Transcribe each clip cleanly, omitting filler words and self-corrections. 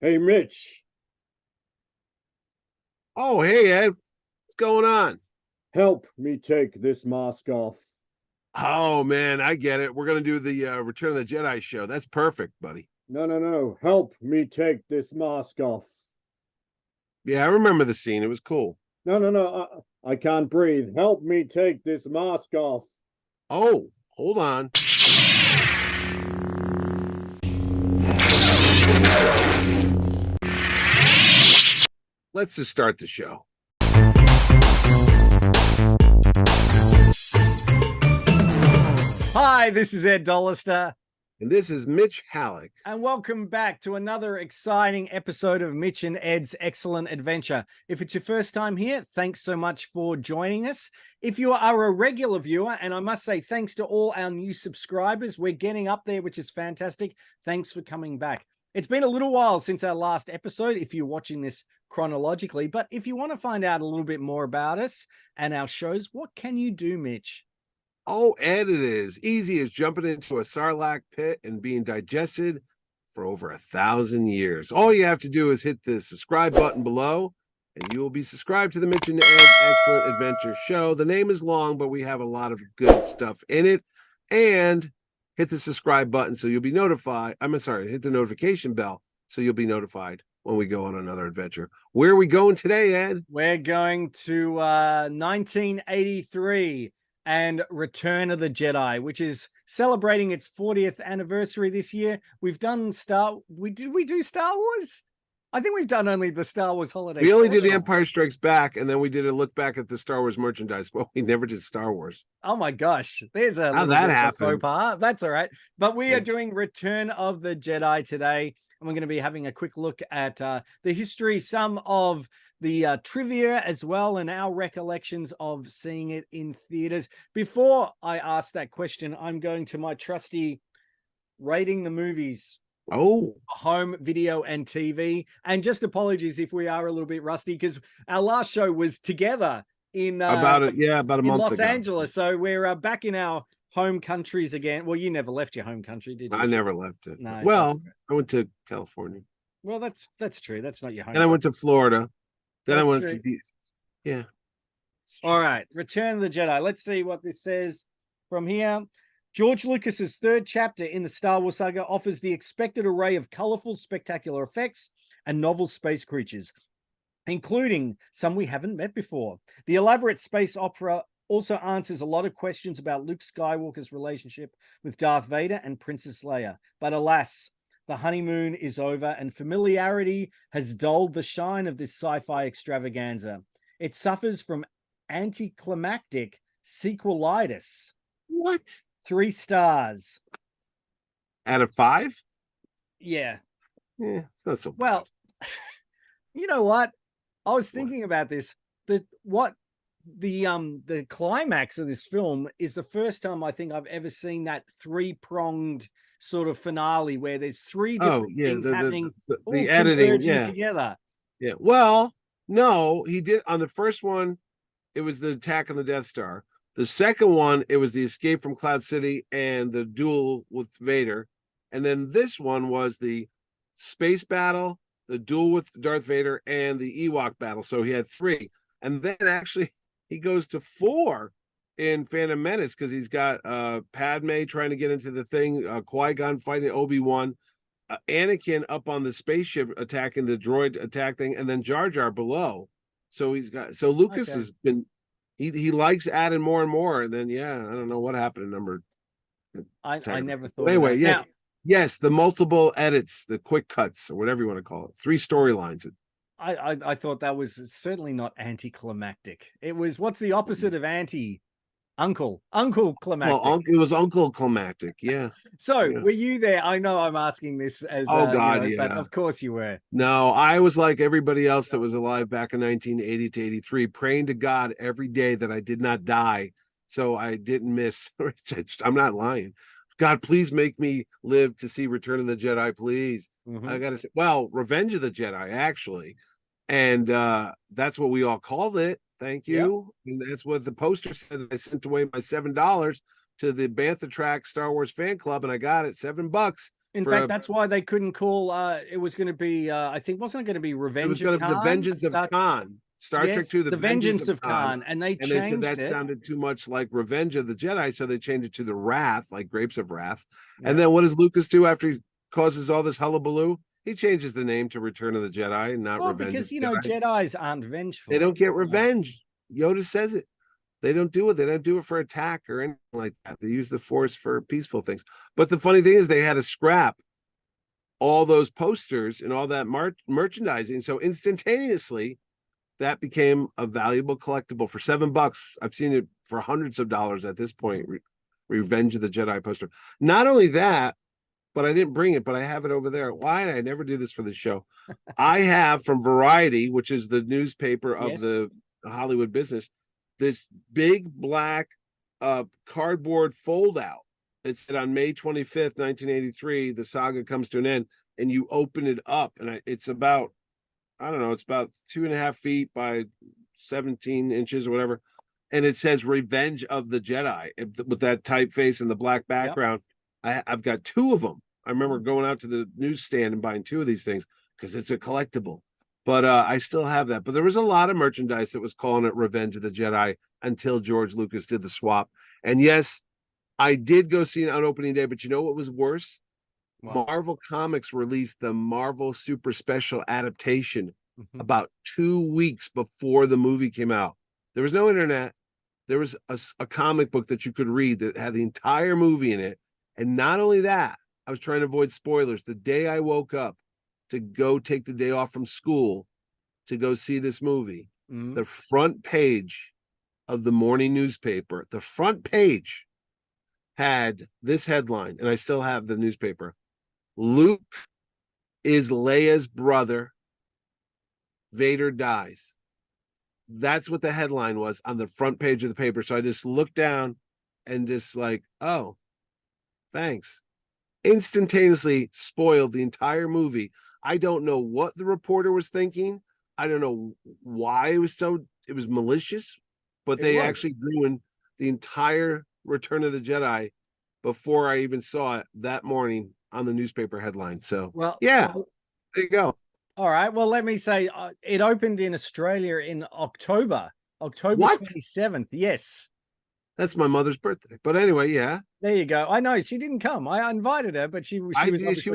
Hey, Mitch, Oh, hey, Ed. What's going on? help me take this mask off. Oh, man, I get it. We're going to do the Return of the Jedi show. That's perfect, buddy. No, no, no. Help me take this mask off. Yeah, I remember the scene. It was cool. No, no, no. I can't breathe. Help me take this mask off. Oh, hold on. Let's just start the show. Hi, this is Ed Dollister, And this is Mitch Halleck. and welcome back to another exciting episode of Mitch and Ed's Excellent Adventure. If it's your first time here, thanks so much for joining us. If you are a regular viewer, and I must say thanks to all our new subscribers, we're getting up there, which is fantastic. Thanks for coming back. It's been a little while since our last episode, if you're watching this chronologically, but if you want to find out a little bit more about us and our shows, what can you do, Mitch? Oh, Ed, it is easy as jumping into a sarlacc pit and being digested for over 1,000 years. All you have to do is hit the subscribe button below, and you will be subscribed to the Mitch and Ed Excellent Adventure Show. The name is long, but we have a lot of good stuff in it. And hit the subscribe button so you'll be notified. I'm sorry, hit the notification bell so you'll be notified when we go on another adventure. Where are we going today, Ed? We're going to 1983 and Return of the Jedi, which is celebrating its 40th anniversary this year. We've done we do Star Wars? I think we've done only the Star Wars holiday. We only did The specials. Empire Strikes Back, and then we did a look back at the Star Wars merchandise, but we never did Star Wars. Oh my gosh, there's a How'd little that bit of a happen? faux pas. That's all right. But we Yeah. are doing Return of the Jedi today, and we're going to be having a quick look at the history, some of the trivia as well, and our recollections of seeing it in theaters. Before I ask that question, I'm going to my trusty rating the movies, Oh, home video and TV. And just apologies if we are a little bit rusty, because our last show was together in about a in month Los ago. Angeles. So we're back in our home countries again. Well, you never left your home country, did you? I never left it. No. Well, I went to California. Well, that's true. That's not your home. Then I went to Florida. Then I That's went true. to these. Yeah. All right. Return of the Jedi. Let's see what this says from here. George Lucas's third chapter in the Star Wars saga offers the expected array of colorful, spectacular effects and novel space creatures, including some we haven't met before. The elaborate space opera also answers a lot of questions about Luke Skywalker's relationship with Darth Vader and Princess Leia. But alas, the honeymoon is over, and familiarity has dulled the shine of this sci-fi extravaganza. It suffers from anticlimactic sequelitis. What? 3 stars. Out of 5? Yeah. Yeah, it's not so bad. Well, you know what? I was What? thinking about this. The climax of this film is the first time I think I've ever seen that 3-pronged sort of finale where there's 3 different things happening, all the editing, converging yeah. together. Yeah. Well, no, he did on the first one, it was the attack on the Death Star. The second one, it was the escape from Cloud City and the duel with Vader. And then this one was the space battle, the duel with Darth Vader, and the Ewok battle. So he had 3. And then actually he goes to 4 in Phantom Menace because he's got Padme trying to get into the thing, Qui-Gon fighting Obi-Wan, Anakin up on the spaceship attacking the droid attack thing, and then Jar Jar below. So Lucas Okay. has been he likes adding more and more, and then I don't know what happened in number. I never thought. But anyway, of that. yes, the multiple edits, the quick cuts, or whatever you want to call it, 3 storylines. Now, I thought that was certainly not anticlimactic. It was, what's the opposite of uncle climactic? Well, it was Uncle Climactic, yeah. So Yeah. were you there? I know I'm asking this as Oh God, but yeah. of course you were. No, I was like everybody else that was alive back in 1980 to 83, praying to God every day that I did not die, so I didn't miss. I'm not lying. God, please make me live to see Return of the Jedi, please. Mhm. I gotta say, well, Revenge of the Jedi, actually. And that's what we all called it. Thank you. And that's what the poster said. I sent away my $7 to the Bantha Track Star Wars fan club, and I got it $7. In fact, that's why they couldn't call. It was going to be. I think wasn't it going to be It Revenge was of going to be the Khan? Vengeance of Khan. Star Trek Yes, 2, the Vengeance of Khan, and they And they said changed that it. sounded too much like Revenge of the Jedi, so they changed it to the Wrath, like Grapes of Wrath. Yeah. And then what does Lucas do after he causes all this hullabaloo? He changes the name to Return of the Jedi, not Well, Revenge because of the Jedi. Jedi's aren't vengeful. They don't get revenge. Yoda says it. They don't do it. They don't do it for attack or anything like that. They use the Force for peaceful things. But the funny thing is, they had to scrap all those posters and all that merchandising. So instantaneously, that became a valuable collectible for $7. I've seen it for hundreds of dollars at this point. Revenge of the Jedi poster. Not only that, but I didn't bring it, but I have it over there. Why did I never do this for the show? I have from Variety, which is the newspaper of Yes. the Hollywood business, this big black cardboard fold out. It said on May 25th, 1983, the saga comes to an end, and you open it up, and it's about, I don't know, it's about 2.5 feet by 17 inches or whatever. And it says Revenge of the Jedi with that typeface and the black background. Yep. I've got 2 of them. I remember going out to the newsstand and buying 2 of these things because it's a collectible. But I still have that. But there was a lot of merchandise that was calling it Revenge of the Jedi until George Lucas did the swap. And yes, I did go see it on opening day, but you know what was worse? Wow. Marvel Comics released the Marvel Super Special adaptation about 2 weeks before the movie came out. There was no internet. There was a comic book that you could read that had the entire movie in it. And not only that, I was trying to avoid spoilers. The day I woke up to go take the day off from school to go see this movie, the front page of the morning newspaper, the front page had this headline, and I still have the newspaper. Luke is Leia's brother. Vader dies. That's what the headline was on the front page of the paper. So I just looked down and just like, oh, thanks. Instantaneously spoiled the entire movie. I don't know what the reporter was thinking. I don't know why it was malicious, but they actually ruined the entire Return of the Jedi before I even saw it that morning on the newspaper headline. So, there you go. All right. Well, let me say it opened in Australia in October 27th. Yes. That's my mother's birthday. But anyway, yeah. There you go. I know she didn't come. I invited her, but she was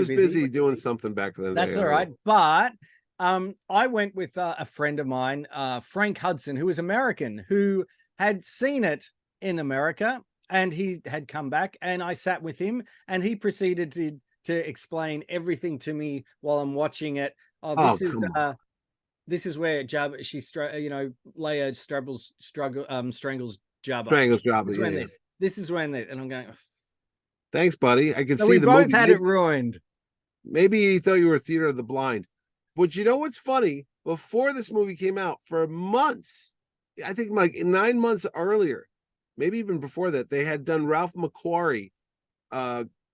busy doing something back then. That's all right. But I went with a friend of mine, Frank Hudson, who was American, who had seen it in America, and he had come back, and I sat with him, and he proceeded to explain everything to me while I'm watching it. This is where Leia strangles Jabba. Strangles Jabba. This is when and I'm going. Thanks, buddy. I can see we the both movie. had it ruined. Maybe he thought you were Theater of the Blind. But you know what's funny? Before this movie came out, for months, I think like 9 months earlier, maybe even before that, they had done Ralph McQuarrie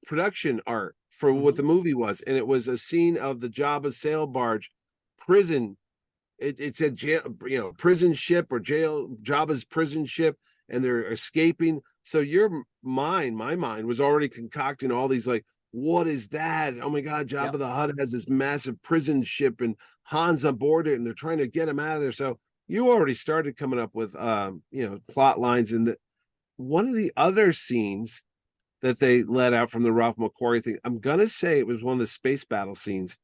production art for what the movie was, and it was a scene of the Jabba sail barge prison. It said jail, prison ship or jail, Jabba's prison ship, and they're escaping. So my mind was already concocting all these like, what is that? Oh my God, Jabba the Hutt has this massive prison ship and Han's on board it, and they're trying to get him out of there. So you already started coming up with plot lines. And one of the other scenes that they let out from the Ralph McQuarrie thing, I'm gonna say it was one of the space battle scenes,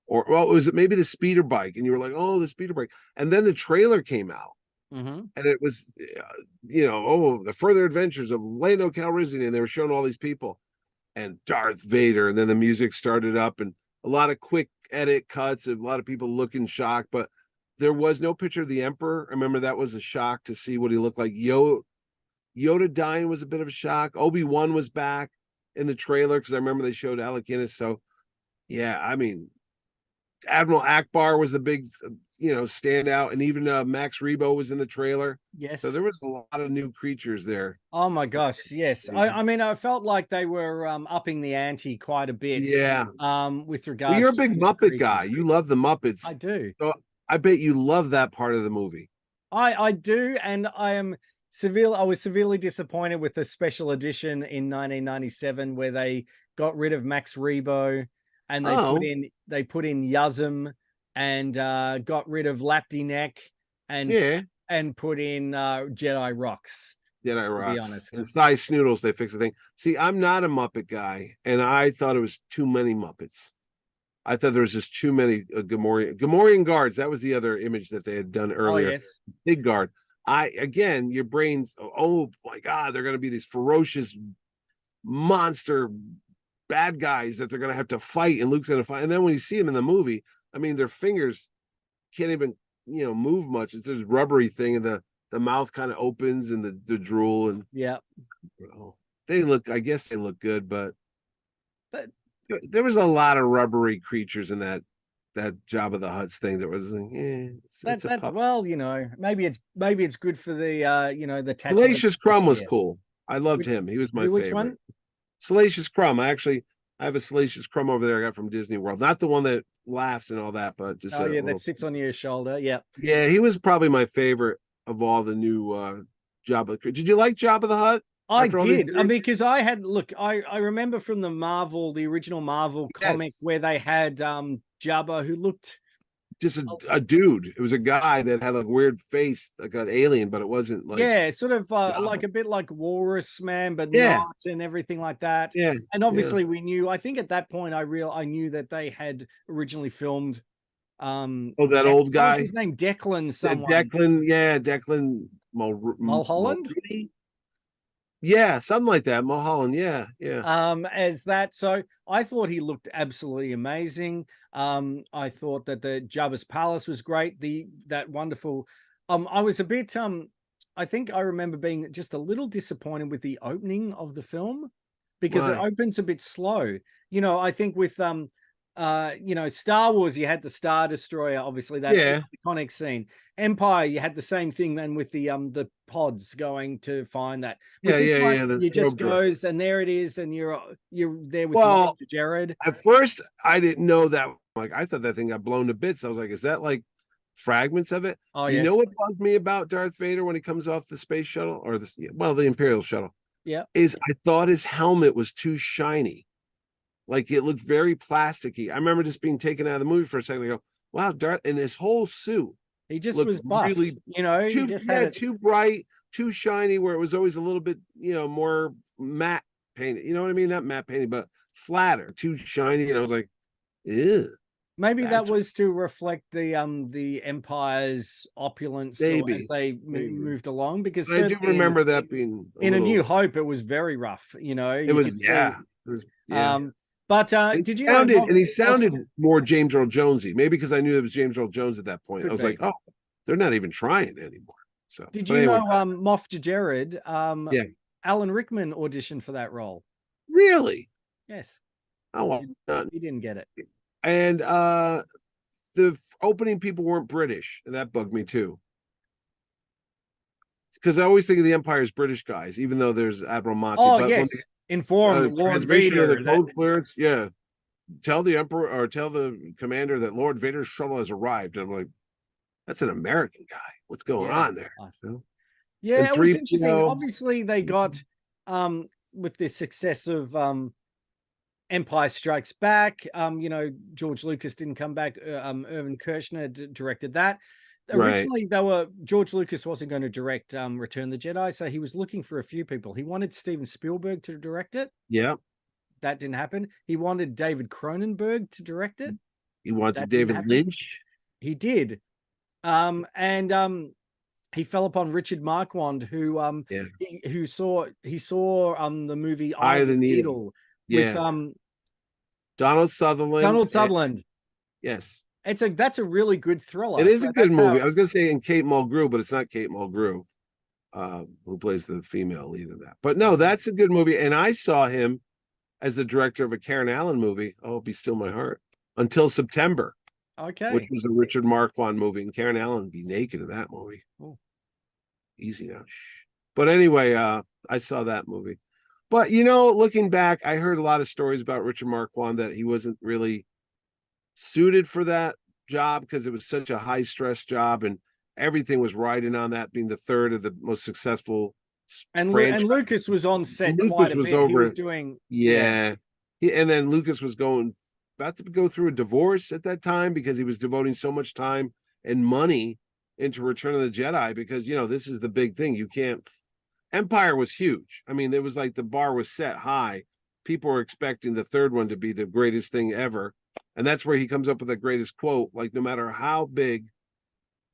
was it maybe the speeder bike? And you were like, oh, the speeder bike. And then the trailer came out, and it was, the further adventures of Lando Calrissian, and they were showing all these people and Darth Vader, and then the music started up, and a lot of quick edit cuts of a lot of people looking shocked, but there was no picture of the Emperor. I remember that was a shock to see what he looked like. Yoda dying was a bit of a shock. Obi-Wan was back in the trailer because I remember they showed Alec Guinness. So, yeah, I mean, Admiral Akbar was the big, standout, and even Max Rebo was in the trailer. Yes. So there was a lot of new creatures there. Oh my gosh, yes. I mean, I felt like they were upping the ante quite a bit. Yeah. With regards. Well, you're a big Muppet guy. You love the Muppets. I do. So I bet you love that part of the movie. I do, and I am I was severely disappointed with the special edition in 1997 where they got rid of Max Rebo and they put in Yuzum and got rid of Lapti Neck and put in Jedi Rocks. Jedi To be Rocks. honest. And Sly Snoodles, they fixed the thing. See, I'm not a Muppet guy, and I thought it was too many Muppets. I thought there was just too many Gamorrean guards. That was the other image that they had done earlier. Oh, yes. Big guard. Again, your brain's, oh my God, they're going to be these ferocious monster bad guys that they're going to have to fight, and Luke's going to fight. And then when you see them in the movie, I mean, their fingers can't even, move much. It's this rubbery thing, and the mouth kind of opens, and the drool, and I guess they look good, but there was a lot of rubbery creatures in that Jabba the Hutt's thing that was like, it's a puppet. Well, maybe it's good for the the Salacious Crumb was cool. I loved him. He was my favorite. Which one? Salacious Crumb. I have a Salacious Crumb over there I got from Disney World. Not the one that laughs and all that, but just that sits on your shoulder. Yeah. Yeah, he was probably my favorite of all the new Jabba. Did you like Jabba the Hutt? I did. Because I remember from the original Marvel comic where they had Jabba who looked just a dude. It was a guy that had a weird face, like an alien, but it wasn't like sort of like a bit like Walrus Man, but not, and everything like that. Yeah. And obviously we knew. I think at that point I knew that they had originally filmed. That old guy. What's his name? Declan. Someone. Declan Mulholland. Yeah, something like that. Mulholland, yeah. As that. So I thought he looked absolutely amazing. I thought that the Jabba's Palace was great. That wonderful. I was a bit. I think I remember being just a little disappointed with the opening of the film because it opens a bit slow. I think with Star Wars, you had the Star Destroyer, obviously that's the iconic scene. Empire, you had the same thing then with the pods going to find that. You just goes and there it is, and you're there with Jared. At first, I didn't know that. Like, I thought that thing got blown to bits. I was like, is that like fragments of it? Oh, you know what bugged me about Darth Vader when he comes off the space shuttle or the Imperial shuttle? Yeah, is I thought his helmet was too shiny. Like it looked very plasticky. I remember just being taken out of the movie for a second. I go, wow, Darth, and his whole suit. He just was buffed, really, too bright, too shiny, where it was always a little bit, more matte painted. You know what I mean? Not matte painted, but flatter, too shiny. And I was like, ew. Maybe that was to reflect the Empire's opulence as they moved along. Because I do remember that being in A New Hope, it was very rough. It was. But did you? He sounded more James Earl Jonesy. Maybe because I knew it was James Earl Jones at that point. I was like, oh, they're not even trying anymore. So did you know Moff Jared? Alan Rickman auditioned for that role. Really? Yes. Oh, well, he didn't get it. And the opening people weren't British, and that bugged me too. Because I always think of the Empire as British guys, even though there's Admiral Monty. Oh, yes. Inform Lord Vader. Code clearance, tell the Emperor or tell the commander that Lord Vader's shuttle has arrived. And I'm like, that's an American guy. What's going on there? Awesome. Yeah, it was interesting. Obviously, they got with the success of Empire Strikes Back. George Lucas didn't come back. Irvin Kershner directed that. Originally, George Lucas wasn't going to direct Return of the Jedi, so he was looking for a few people. He wanted Steven Spielberg to direct it. Yeah. That didn't happen. He wanted David Cronenberg to direct it. He wanted David Lynch. He did. He fell upon Richard Marquand, who saw the movie Eye of the Needle with Donald Sutherland. Yes. That's a really good thriller. It is a good movie. I was going to say Kate Mulgrew, but it's not Kate Mulgrew who plays the female lead of that. But no, that's a good movie. And I saw him as the director of a Karen Allen movie. Oh, Be Still My Heart. Until September. Okay. Which was a Richard Marquand movie. And Karen Allen would be naked in that movie. Oh. Easy now. But anyway, I saw that movie. But, looking back, I heard a lot of stories about Richard Marquand that he wasn't really suited for that job because it was such a high stress job, and everything was riding on that being the third of the most successful And franchise. Lucas was on set Lucas quite a was bit. He over was it. doing Yeah. And then Lucas was about to go through a divorce at that time because he was devoting so much time and money into Return of the Jedi because, this is the big thing. You can't. Empire was huge. I mean, it was like the bar was set high. People were expecting the third one to be the greatest thing ever. And that's where he comes up with the greatest quote, like no matter how big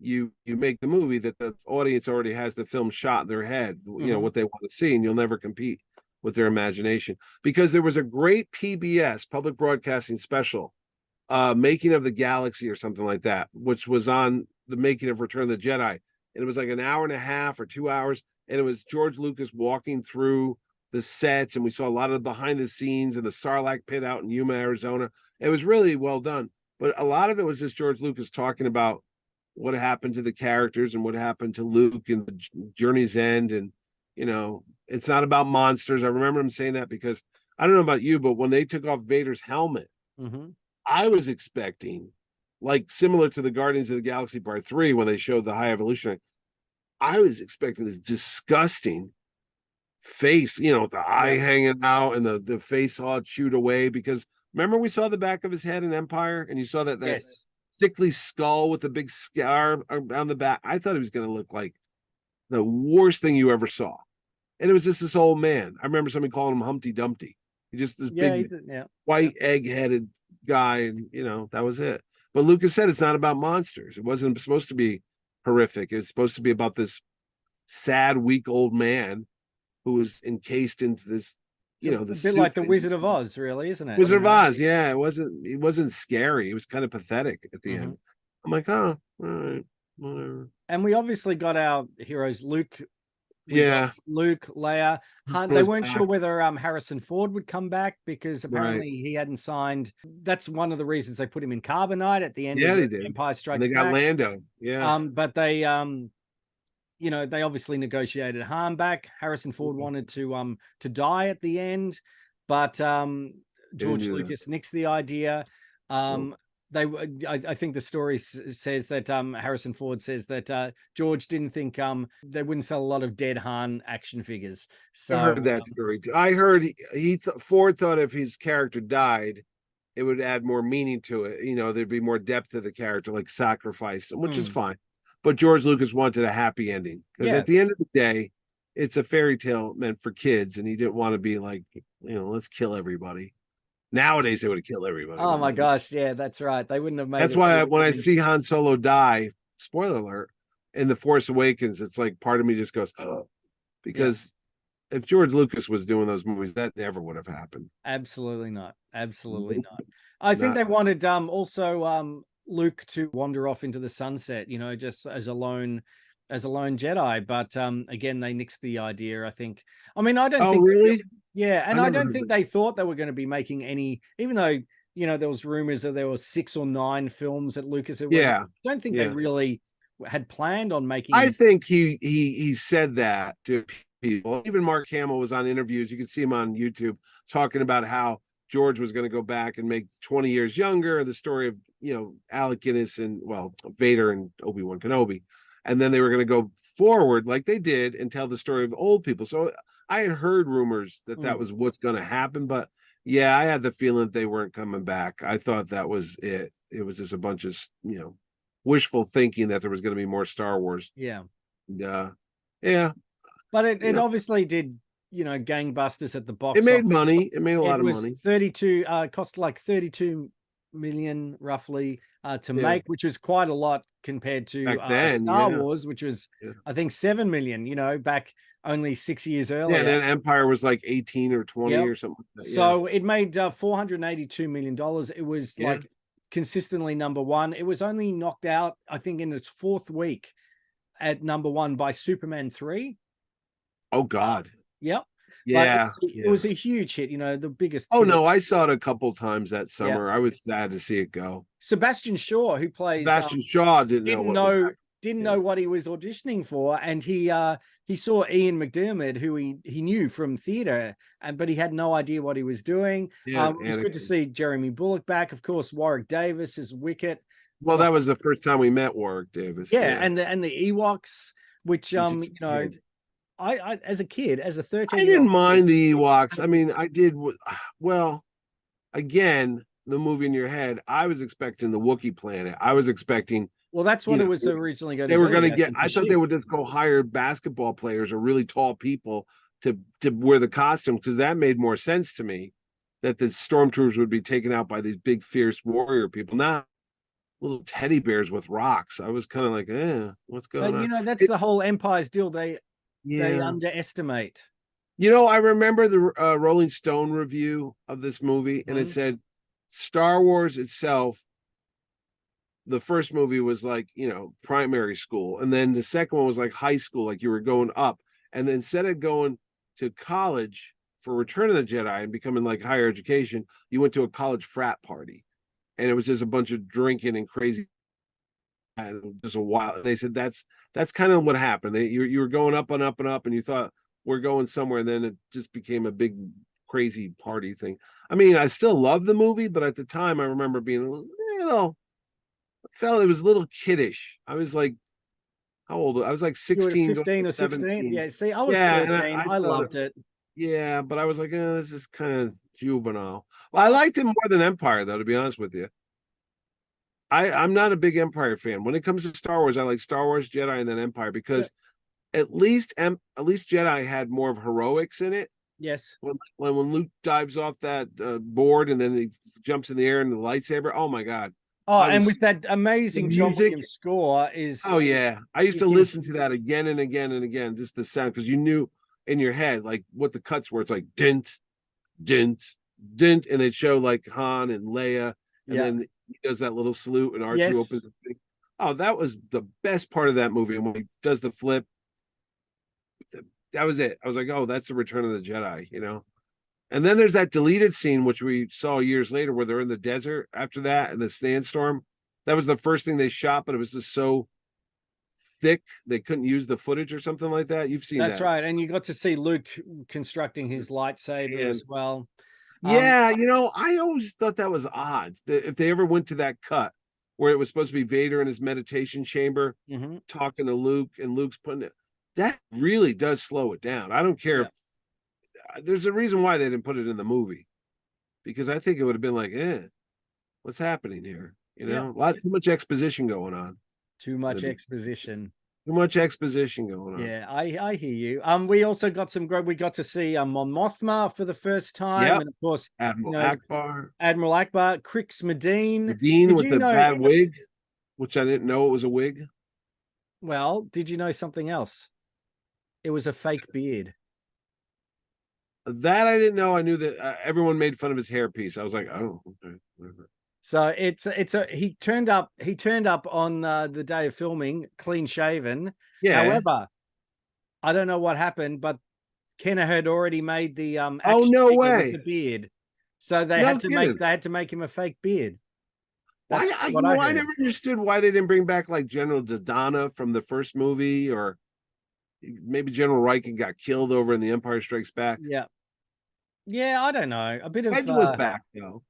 you make the movie, that the audience already has the film shot in their head, what they want to see, and you'll never compete with their imagination. Because there was a great PBS, public broadcasting special, Making of the Galaxy or something like that, which was on the making of Return of the Jedi. And it was like an hour and a half or 2 hours. And it was George Lucas walking through the sets, and we saw a lot of behind the scenes in the Sarlacc pit out in Yuma, Arizona. It was really well done. But a lot of it was just George Lucas talking about what happened to the characters and what happened to Luke and the journey's end. And, it's not about monsters. I remember him saying that because I don't know about you, but when they took off Vader's helmet, I was expecting, like similar to the Guardians of the Galaxy Part 3, when they showed the High Evolutionary, I was expecting this disgusting face, with the eye hanging out and the face all chewed away. Because remember, we saw the back of his head in Empire, and you saw that sickly skull with the big scar around the back. I thought he was going to look like the worst thing you ever saw. And it was just this old man. I remember somebody calling him Humpty Dumpty. He just this big white egg-headed guy, and that was it. But Lucas said it's not about monsters. It wasn't supposed to be horrific. It's supposed to be about this sad, weak old man who was encased into this, a bit like the Wizard of Oz, really, isn't it? Wizard of Oz, yeah. It wasn't scary. It was kind of pathetic at the end. I'm like, oh, all right, whatever. And we obviously got our heroes, Luke. Luke, Leia, Han. They weren't sure whether Harrison Ford would come back because apparently he hadn't signed. That's one of the reasons they put him in Carbonite at the end of Empire Strikes Back. They got Lando. Yeah. But they they obviously negotiated Han back. Harrison Ford wanted to die at the end, but George Lucas nixed the idea. I think the story says that Harrison Ford says that George didn't think they wouldn't sell a lot of dead Han action figures. So I heard that story too. I heard Ford thought if his character died, it would add more meaning to it. There'd be more depth to the character, like sacrifice, which is fine. But George Lucas wanted a happy ending because at the end of the day, it's a fairy tale meant for kids, and he didn't want to be like, let's kill everybody. Nowadays, they would have killed everybody. Oh my gosh, yeah, that's right. They wouldn't have made. That's why when I see Han Solo die, spoiler alert, in The Force Awakens, it's like part of me just goes, oh, because if George Lucas was doing those movies, that never would have happened. Absolutely not. Absolutely not. I think they wanted also Luke to wander off into the sunset, just as a lone Jedi. But again, they nixed the idea, I think. I mean, I don't think really. And I don't think they thought they were going to be making any, even though, there was rumors that there were 6 or 9 films at Lucas. I don't think they really had planned on making. I think he said that to people. Even Mark Hamill was on interviews. You can see him on YouTube talking about how George was going to go back and make 20 years younger, the story of, Alec Guinness and, Vader and Obi-Wan Kenobi. And then they were going to go forward like they did and tell the story of old people. So I had heard rumors that was what's going to happen, but I had the feeling that they weren't coming back. I thought that was it. It was just a bunch of, wishful thinking that there was going to be more Star Wars. Yeah. Yeah. But it obviously did, gangbusters at the box. It made money. It made a lot of money. 32, cost like 32 million roughly to make, which was quite a lot compared to Star Wars, which was I think 7 million, back only 6 years earlier. Yeah, and then Empire was like 18 or 20 or something like that. So it made $482 million. It was like consistently number one. It was only knocked out, I think, in its 4th week at number 1 by Superman 3. Oh God. Yep. Yeah, it was a huge hit, the biggest. Oh no, I saw it a couple times that summer. I was sad to see it go. Sebastian Shaw, who plays Sebastian Shaw, didn't know what he was auditioning for, and he saw Ian McDiarmid, who he knew from theater, but he had no idea what he was doing. It was good to see Jeremy Bulloch back, of course. Warwick Davis is Wicket. Well, that was the first time we met Warwick Davis. Yeah, and the Ewoks, which Which you know, explained. I as a kid, as a I 13-year-old didn't mind the Ewoks. I mean, I did. Well, again, the movie in your head. I was expecting the Wookiee planet. I was expecting, well, that's you what it know, was originally going they to were be. going to I get. think, I thought they would just go hire basketball players or really tall people to wear the costumes, because that made more sense to me. That the stormtroopers would be taken out by these big, fierce warrior people, not little teddy bears with rocks. I was kind of like, what's going But you on? know, that's the whole Empire's deal. They Yeah. underestimate. You know, I remember the Rolling Stone review of this movie, and it said Star Wars itself, the first movie was like, primary school. And then the second one was like high school, like you were going up. And then instead of going to college for Return of the Jedi and becoming like higher education, you went to a college frat party. And it was just a bunch of drinking and crazy. And just a while. They said that's kind of what happened. You were going up and up and up, and you thought we're going somewhere, and then it just became a big crazy party thing. I mean, I still love the movie, but at the time, I remember being a little, felt it was a little kiddish. I was like, how old? I was like You were 16, going 15 to or 16. 17. Yeah, see, I was Yeah, 13. and I thought loved it. Yeah, but I was like, this is kind of juvenile. Well, I liked it more than Empire, though, to be honest with you. I'm not a big Empire fan. When it comes to Star Wars, I like Star Wars, Jedi, and then Empire, because at least Jedi had more of heroics in it. Yes. When Luke dives off that board and then he jumps in the air and the lightsaber. Oh my God. Oh, and with that amazing John music. Williams score is. Oh yeah, I used to listen to that again and again and again, just the sound, because you knew in your head like what the cuts were. It's like dint, dint, dint, and they'd show like Han and Leia, and then he does that little salute and R2 opens the thing. Oh, that was the best part of that movie. And when he does the flip, that was it. I was like, oh, that's the Return of the Jedi. And then there's that deleted scene, which we saw years later, where they're in the desert after that and the sandstorm. That was the first thing they shot, but it was just so thick they couldn't use the footage or something like that. You've seen That's that. right. And you got to see Luke constructing his lightsaber as well. Yeah, I always thought that was odd. That if they ever went to that cut where it was supposed to be Vader in his meditation chamber talking to Luke, and Luke's putting it, that really does slow it down. I don't care if there's a reason why they didn't put it in the movie, because I think it would have been like, what's happening here? A lot too much exposition going on. Too much exposition. Too much exposition going on. Yeah, I hear you. We also got we got to see Mon Mothma for the first time, and of course Admiral Akbar, Crix Medine. Medine with the bad wig, which I didn't know it was a wig. Well, did you know something else? It was a fake beard. That I didn't know. I knew that everyone made fun of his hairpiece. I was like, oh, okay, whatever. So he turned up on the day of filming clean shaven. Yeah. However, I don't know what happened, but Kenner had already made the oh no way with the beard, so they had to make him a fake beard. I never understood why they didn't bring back like General Dodonna from the first movie, or maybe General Riken got killed over in The Empire Strikes Back. Yeah, I don't know. A bit of Wedge was back though.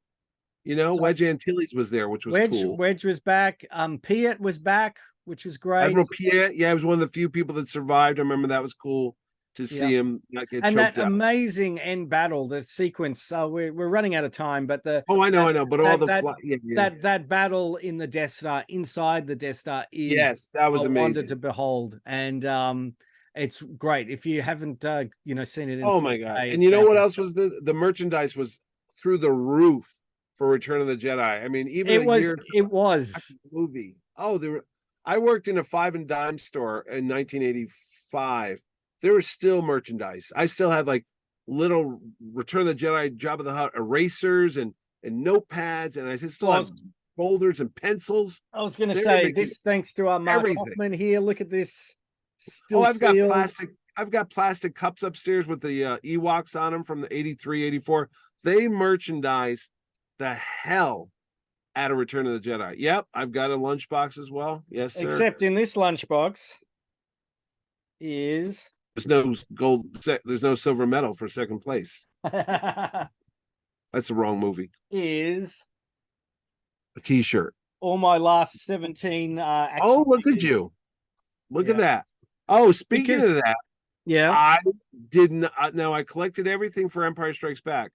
Wedge Antilles was there, which was cool. Wedge was back. Piet was back, which was great. Admiral Piet, he was one of the few people that survived. I remember that was cool to see him not get choked out. Amazing end battle, the sequence. we're running out of time, but I know, but that battle in the Death Star, inside the Death Star, is that was amazing, wonder to behold, and it's great if you haven't seen it. Oh my god! And you know what else was the merchandise was through the roof for Return of the Jedi. I mean, even it was movie. Oh, I worked in a 5 and dime store in 1985. There was still merchandise. I still had like little Return of the Jedi, Jabba the Hutt erasers and notepads, and I still have folders and pencils. I was going to say this, thanks to our Mark Hoffman here. Look at this. I've got plastic cups upstairs with the Ewoks on them from the 83, 84. They merchandise the hell out of Return of the Jedi. Yep, I've got a lunchbox as well. Yes, sir. Except in this lunchbox is there's no gold. There's no silver medal for second place. That's the wrong movie. Is a T-shirt. all my last 17 action Oh, look at figures. you. Look at Yeah. that. Oh, speaking Because- of that, Yeah. I didn't. Now I collected everything for Empire Strikes Back,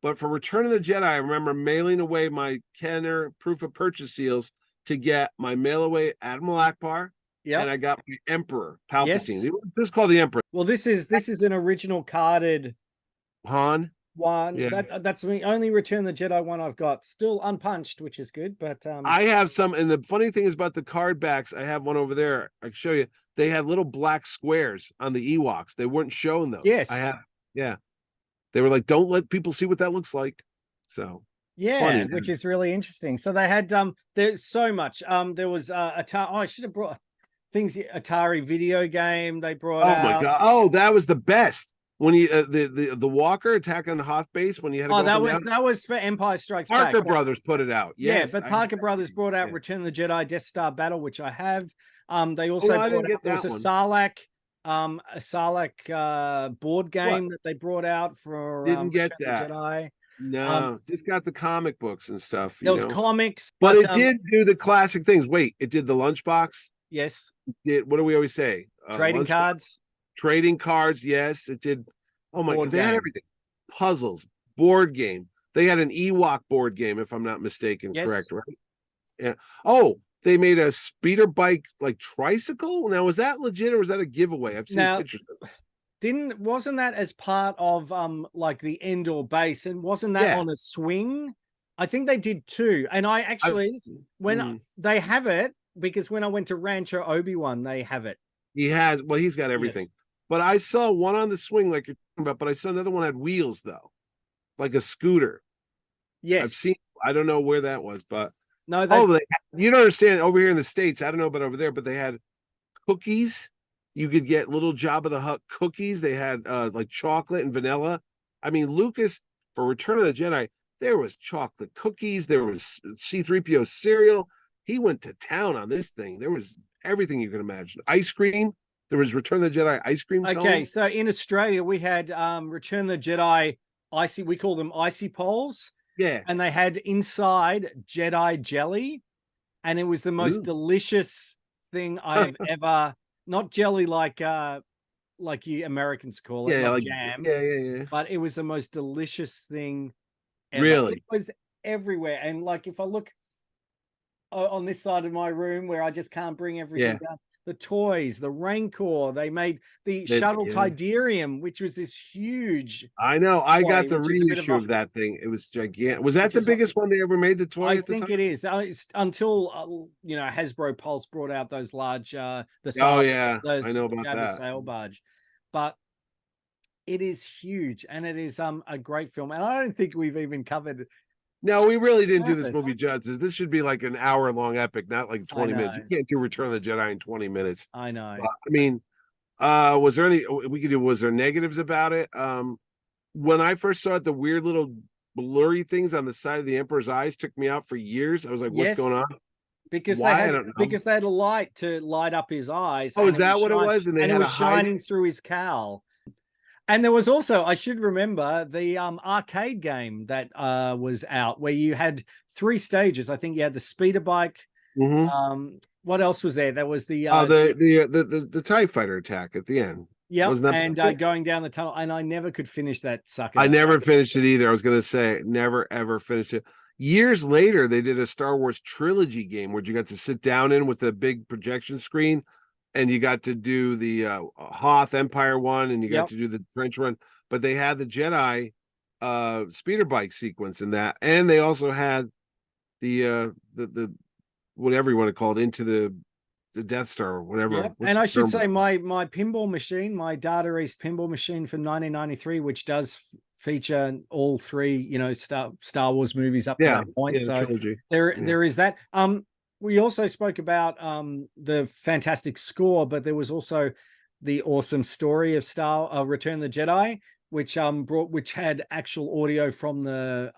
but for Return of the Jedi, I remember mailing away my Kenner proof of purchase seals to get my mail away Admiral Akbar, and I got my Emperor Palpatine. Yes. It was just called the Emperor. Well, this is an original carded Han. one. Yeah. That's the only Return of the Jedi one I've got. Still unpunched, which is good. But I have some, and the funny thing is about the card backs, I have one over there. I can show you. They had little black squares on the Ewoks. They weren't showing those. Yes. I have. Yeah. They were like, don't let people see what that looks like. So yeah, funny, which is really interesting. So they had there's so much. There was Atari. Oh, I should have brought things. Atari video game. They brought oh my out. god. Oh, that was the best. When you the Walker attack on the Hoth base when you had to Oh, go up and down. that was for Empire Strikes Parker Back. Brothers put it out. Yes, yeah, but Parker Brothers brought out Return of the Jedi Death Star Battle, which I have. They also I didn't brought get out, there was that a Sarlacc board game that they brought out for Didn't get Return of that. the Jedi. No, just got the comic books and stuff. There was comics, but it did do the classic things. Wait, it did the lunchbox. Yes. What do we always say? Trading lunchbox. cards. Trading cards. Yes, it did. Oh my god, they had everything. Puzzles, board game. They had an Ewok board game, if I'm not mistaken. Yes. Correct, right? Yeah. Oh, they made a speeder bike like tricycle. Now, was that legit or was that a giveaway? I've seen pictures. Wasn't that as part of like the Endor base, and wasn't that on a swing? I think they did too. And I actually they have it, because when I went to Rancho Obi-Wan, they have it. He's got everything. Yes. But I saw one on the swing like you're talking about, but I saw another one had wheels though. Like a scooter. Yes. I've seen, I don't know where that was, but no, you don't understand over here in the States. I don't know about over there, but they had cookies. You could get little Jabba the Hutt cookies. They had like chocolate and vanilla. I mean, Lucas, for Return of the Jedi, there was chocolate cookies, there was C-3PO cereal. He went to town on this thing. There was everything you can imagine. Ice cream. There was Return of the Jedi ice cream cones. Okay, so in Australia, we had Return of the Jedi we call them icy poles. Yeah. And they had inside Jedi jelly. And it was the most delicious thing I have ever, not jelly like you Americans call it, like jam. Yeah. But it was the most delicious thing ever. Really? It was everywhere. And like if I look on this side of my room where I just can't bring everything down, the toys, the Rancor, they made the Shuttle Tidarium, which was this huge. I know. I got the reissue of that thing. It was gigantic. Was that the biggest one they ever made, the toy? I think it is. It's until Hasbro Pulse brought out those large those I know about that sail barge, but it is huge and it is a great film. And I don't think we've even covered. No, we really didn't do this movie justice. This should be like an hour-long epic, not like 20 minutes. You can't do Return of the Jedi in 20 minutes. I know. But, I mean, was there negatives about it? When I first saw it, the weird little blurry things on the side of the Emperor's eyes took me out for years. I was like, what's going on? Because they had a light to light up his eyes. Oh, is that what it was? And it was shining through his cowl. And there was also, I should remember, the arcade game that was out where you had 3 stages. I think you had the speeder bike. What else was there? There was the TIE fighter attack at the end. Yeah, and going down the tunnel. And I never could finish that sucker. I never finished it either. I was going to say, never, ever finished it. Years later, they did a Star Wars trilogy game where you got to sit down in with the big projection screen. And you got to do the Hoth Empire one, and you got to do the trench run. But they had the Jedi speeder bike sequence in that, and they also had the whatever you want to call it, into the Death Star or whatever. Yep. And I should say my pinball machine, my Data East pinball machine from 1993, which does feature all 3 Star Wars movies up to that point. So there is that. We also spoke about the fantastic score, but there was also the awesome story of Return of the Jedi, which had actual audio from the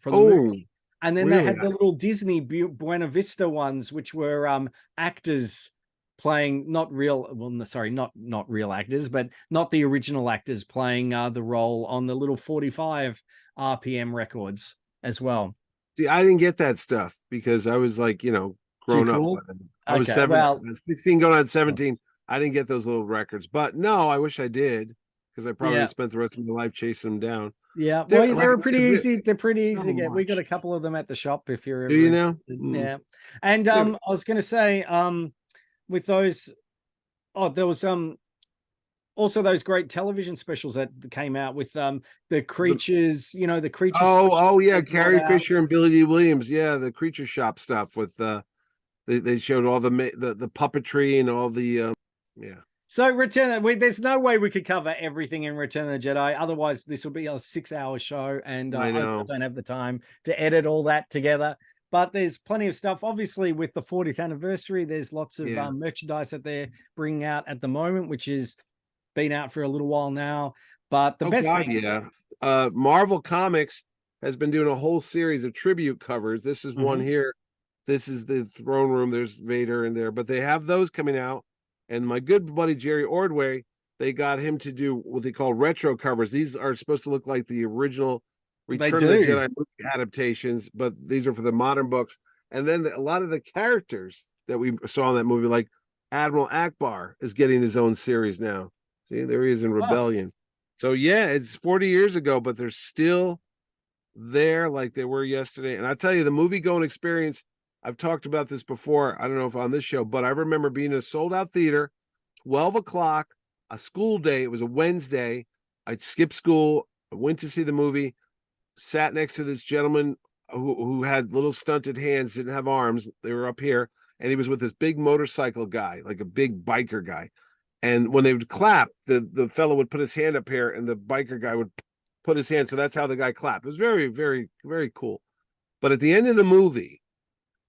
movie. And then they had the little Disney Buena Vista ones, which were actors playing not real actors, but not the original actors playing the role on the little 45 RPM records as well. See, I didn't get that stuff because I was like, Too grown up. cool. I was Okay, well, 16 going on 17. I didn't get those little records, but no, I wish I did because I probably yeah, spent the rest of my life chasing them down. yeah. They're Well, like they're I pretty said, easy. They're pretty easy so to get. We got much. a couple of them at the shop if you're Do ever you now? interested. Yeah, and Yeah. I was going to say, with those, oh, there was also those great television specials that came out with the creatures, the creatures Oh yeah, they brought Carrie out. Fisher and Billy D. Williams. Yeah, the Creature Shop stuff with they showed all the puppetry and all the yeah. So there's no way we could cover everything in Return of the Jedi. Otherwise, this will be a 6-hour show, and I I know. just don't have the time to edit all that together. But there's plenty of stuff. Obviously, with the 40th anniversary, there's lots of Yeah. merchandise that they're bringing out at the moment, which has been out for a little while now. But the best thing, yeah. Marvel Comics has been doing a whole series of tribute covers. This is one here. This is the throne room. There's Vader in there, but they have those coming out. And my good buddy Jerry Ordway, they got him to do what they call retro covers. These are supposed to look like the original they Return of the do. Jedi movie adaptations, but these are for the modern books. And then a lot of the characters that we saw in that movie, like Admiral Akbar, is getting his own series now. See, there he is in Wow. Rebellion. So yeah, it's 40 years ago, but they're still there like they were yesterday. And I tell you, the movie going experience, I've talked about this before. I don't know if on this show, but I remember being in a sold out theater, 12 o'clock, a school day. It was a Wednesday. I skipped school, I went to see the movie, sat next to this gentleman who had little stunted hands, didn't have arms. They were up here. And he was with this big motorcycle guy, like a big biker guy. And when they would clap, the fellow would put his hand up here and the biker guy would put his hand. So that's how the guy clapped. It was very, very, very cool. But at the end of the movie,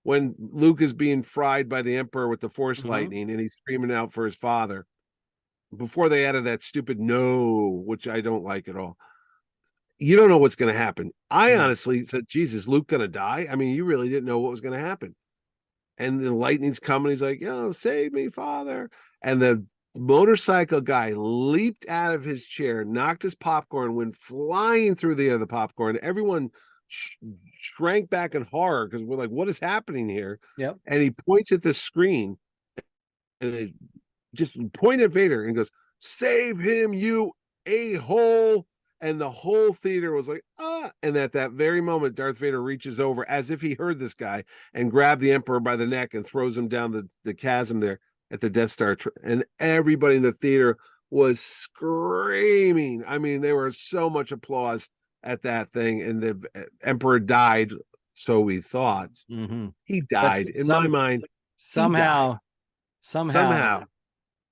when Luke is being fried by the Emperor with the Force lightning and he's screaming out for his father, before they added that stupid no, which I don't like at all, you don't know what's going to happen. I honestly said, Jesus, Luke going to die? I mean, you really didn't know what was going to happen. And the lightning's coming. He's like, save me, father. And the motorcycle guy leaped out of his chair, knocked his popcorn, went flying through the other popcorn. Everyone shrank back in horror because we're like, what is happening here? Yep. And he points at the screen and it just pointed at Vader and goes, save him, you a-hole. And the whole theater was like, ah. And at that very moment, Darth Vader reaches over as if he heard this guy and grabbed the Emperor by the neck and throws him down the chasm there at the Death Star. And everybody in the theater was screaming. I mean, there was so much applause at that thing. And the Emperor died, so we thought. He died. In my mind, somehow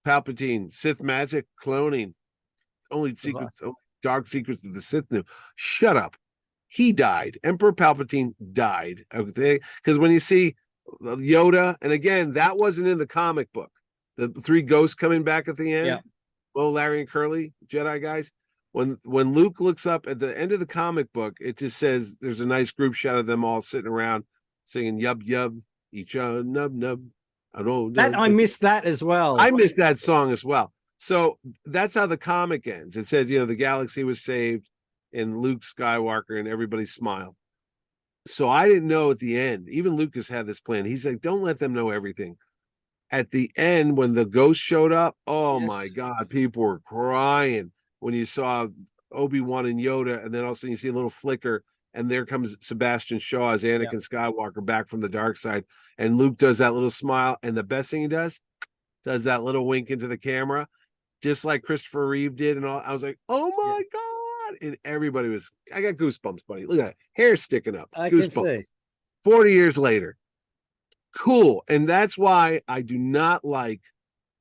Palpatine, Sith magic, cloning, only dark secrets of the Sith knew. Shut up. He died. Emperor Palpatine died. Okay, because when you see Yoda, and again, that wasn't in the comic book. The three ghosts coming back at the end. Yeah. Bo, Larry, and Curly, Jedi guys. When Luke looks up at the end of the comic book, it just says there's a nice group shot of them all sitting around singing "Yub Yub," each nub nub. I missed that as well. I missed that song as well. So that's how the comic ends. It says, the galaxy was saved and Luke Skywalker and everybody smiled. So I didn't know at the end, even Lucas had this plan. He's like, don't let them know everything. At the end, when the ghost showed up, my God, people were crying when you saw Obi-Wan and Yoda, and then all of a sudden you see a little flicker, and there comes Sebastian Shaw as Anakin Skywalker back from the dark side. And Luke does that little smile, and the best thing he does that little wink into the camera, just like Christopher Reeve did, and all. I was like, oh my God. And everybody I got goosebumps, buddy. Look at that. Hair sticking up. I goosebumps. can see. 40 years later. Cool. And that's why I do not like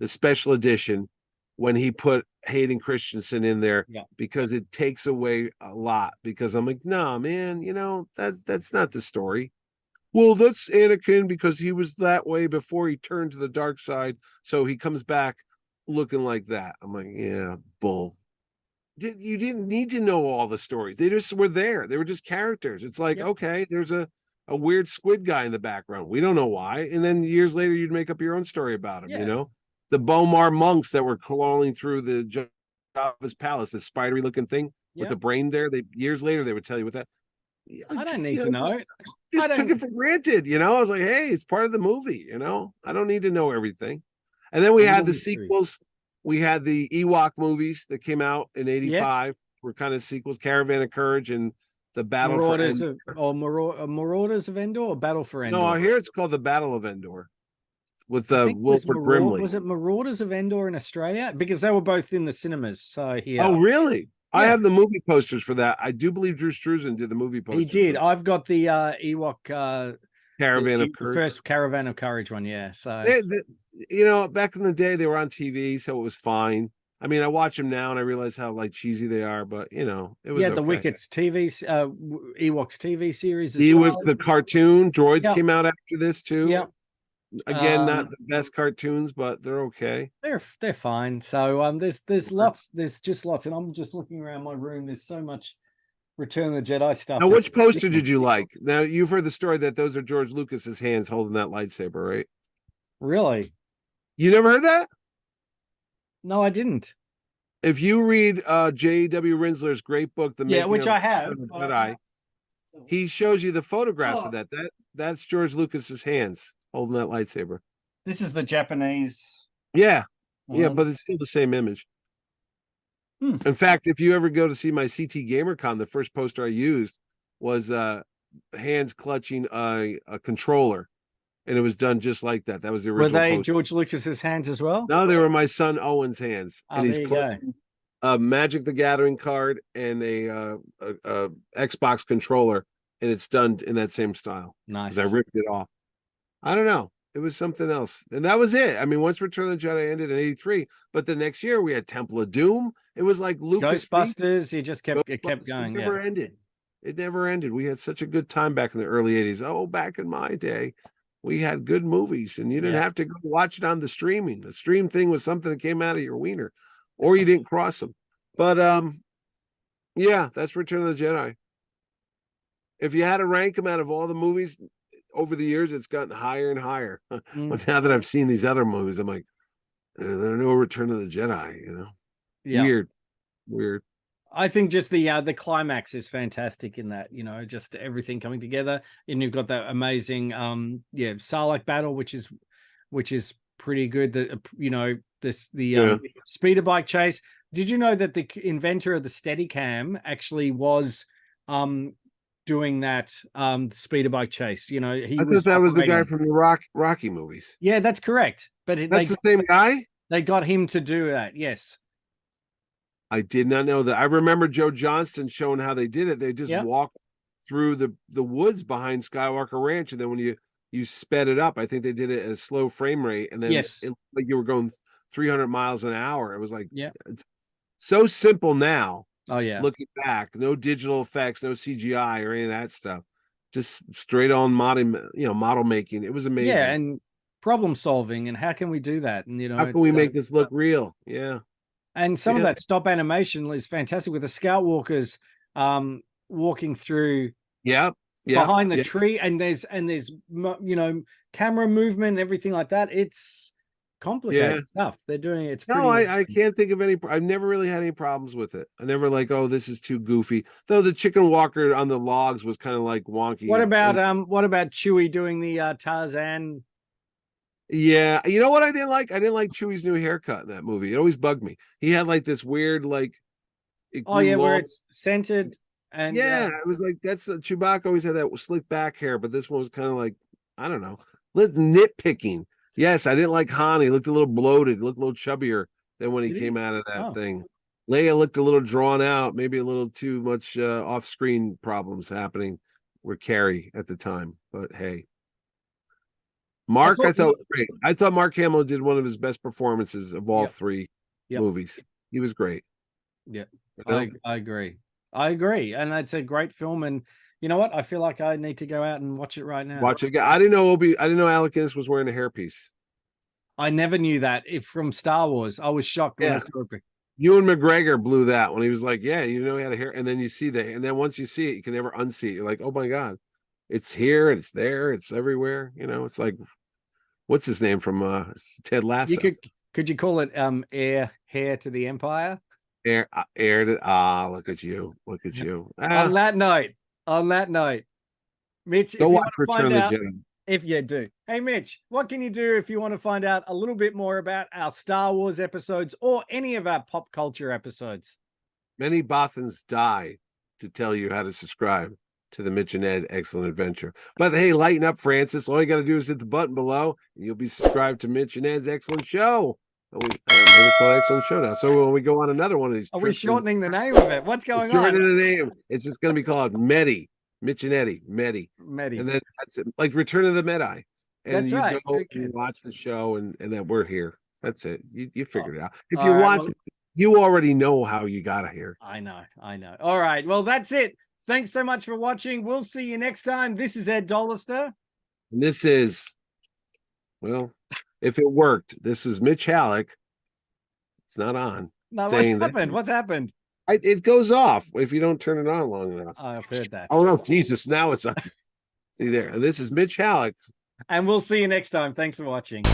the special edition when he put Hayden Christensen in there, because it takes away a lot. Because I'm like, nah, man, that's not the story. Well, that's Anakin because he was that way before he turned to the dark side. So he comes back looking like that. I'm like, yeah, bull. You didn't need to know all the stories. They just were there. They were just characters. It's like, okay, there's a weird squid guy in the background. We don't know why. And then years later, you'd make up your own story about him, The Bomar monks that were crawling through the Jabba's palace, the spidery looking thing with the brain there. Years later, they would tell you what that. I don't need you to know. Just, I took don't. it for granted. I was like, hey, it's part of the movie. I don't need to know everything. And then we A had little the mystery. sequels. We had the Ewok movies that came out in Yes. '85. Were kind of sequels: Caravan of Courage and the Battle Marauders for of or Marauders of Endor or Battle for Endor. No, here it's called the Battle of Endor with I think Wilford Brimley. Was it Marauders of Endor in Australia? Because they were both in the cinemas. So yeah. Oh, really? I Yeah. have the movie posters for that. I do believe Drew Struzan did the movie posters. He did. I've got the Ewok Caravan of the Courage. first Caravan of Courage one. Yeah. So back in the day they were on TV, so it was fine. I mean, I watch them now and I realize how like cheesy they are, but it was yeah, the okay. Wickets TV Ewoks TV series as He well. was the cartoon. Droids Yep. came out after this too. Yeah. Again, not the best cartoons, but they're okay. They're fine. So there's lots, there's just lots, and I'm just looking around my room. There's so much Return of the Jedi stuff. Now, which poster did you like? Now, you've heard the story that those are George Lucas's hands holding that lightsaber, right? Really? You never heard that? No, I didn't. If you read J.W. Rinsler's great book, The Making which of I have. the Jedi, he shows you the photographs of that. That's George Lucas's hands holding that lightsaber. This is the Japanese. Yeah, but it's still the same image. In fact, if you ever go to see my CT GamerCon, the first poster I used was hands clutching a controller, and it was done just like that. That was the original. Were they poster. George Lucas's hands as well? No, they were my son Owen's hands, and he's clutching a Magic the Gathering card and a Xbox controller, and it's done in that same style. Nice. Because I ripped it off. I don't know. It was something else. And that was it. I mean, once Return of the Jedi ended in '83, but the next year we had Temple of Doom. It was like Lucas Ghostbusters. You just kept going. It never ended. It never ended. We had such a good time back in the early '80s. Oh, back in my day, we had good movies, and you didn't have to go watch it on the streaming. The stream thing was something that came out of your wiener, or you didn't cross them. But yeah, that's Return of the Jedi. If you had to rank them out of all the movies over the years, it's gotten higher and higher. But now that I've seen these other movies, I'm like, there's no Return of the Jedi. Yeah. Weird. I think just the climax is fantastic in that, just everything coming together, and you've got that amazing Sarlacc battle, which is pretty good. The speeder bike chase. Did you know that the inventor of the Steadicam actually was doing that speeder bike chase? I thought that was the guy from the Rocky movies. Yeah, that's correct. But that's the same guy? They got him to do that, yes. I did not know that. I remember Joe Johnston showing how they did it. They just walked through the woods behind Skywalker Ranch, and then when you sped it up, I think they did it at a slow frame rate, and then it looked like you were going 300 miles an hour. It was like, it's so simple now. Oh yeah, looking back, no digital effects, no CGI or any of that stuff, just straight on model making. It was amazing. Yeah, and problem solving, and how can we do that? And how can we make this look real? Yeah. And some of that stop animation is fantastic with the Scout Walkers walking through behind the tree, and there's camera movement and everything like that. It's complicated stuff they're doing. It's pretty I can't think of any. I've never really had any problems with it. I never oh, this is too goofy. Though the chicken walker on the logs was kind of like wonky. What about Chewie doing the Tarzan? Yeah, you know what I didn't like? I didn't like Chewie's new haircut in that movie. It always bugged me. He had like this weird where it's centered. And it was like Chewbacca always had that slick back hair, but this one was kind of like, I don't know. Let's nitpicking. Yes, I didn't like Han. He looked a little bloated, looked a little chubbier than when he came out of that thing. Leia looked a little drawn out, maybe a little too much off-screen problems happening with Carrie at the time. But hey. Mark, I thought was great. I thought Mark Hamill did one of his best performances of all three movies. He was great. Yeah, I agree. And it's a great film. And you know what? I feel like I need to go out and watch it right now. Watch it again. I didn't know Alec Guinness was wearing a hairpiece. I never knew that. From Star Wars, I was shocked when I saw it. Ewan McGregor blew that when he was like, he had a hair, and then you see and then once you see it, you can never unsee it. You're like, oh my God, it's here and it's there, it's everywhere. It's like, what's his name from Ted Lasso? Could you call it heir to the Empire? Heir to look at you. On that note, On that note, Mitch, Go if you watch want to Return find of the out, Jedi. if you do, hey Mitch, what can you do if you want to find out a little bit more about our Star Wars episodes or any of our pop culture episodes? Many Bothans die to tell you how to subscribe to the Mitch and Ed Excellent Adventure. But hey, lighten up, Francis. All you got to do is hit the button below, and you'll be subscribed to Mitch and Ed's Excellent Show. And we call it Excellent Show now. So when we go on another one of these Are we trips, shortening the name of it? What's going shorten on? the name. It's just going to be called Medi, Mitch and Eddie, Medi. Medi. And then that's it, like Return of the Medi. And That's you right. go Okay. and watch the show, and then we're here. That's it. You figured it out. If All you right, watch well- it, you already know how you got here. I know. All right. Well, that's it. Thanks so much for watching. We'll see you next time. This is Ed Dollister. And this is, well, if it worked, this was Mitch Halleck. It's not on. No, what's saying that- happened? What's happened? It goes off if you don't turn it on long enough. I've heard that. Oh no, Jesus! Now it's on. See there. And this is Mitch Halleck. And we'll see you next time. Thanks for watching.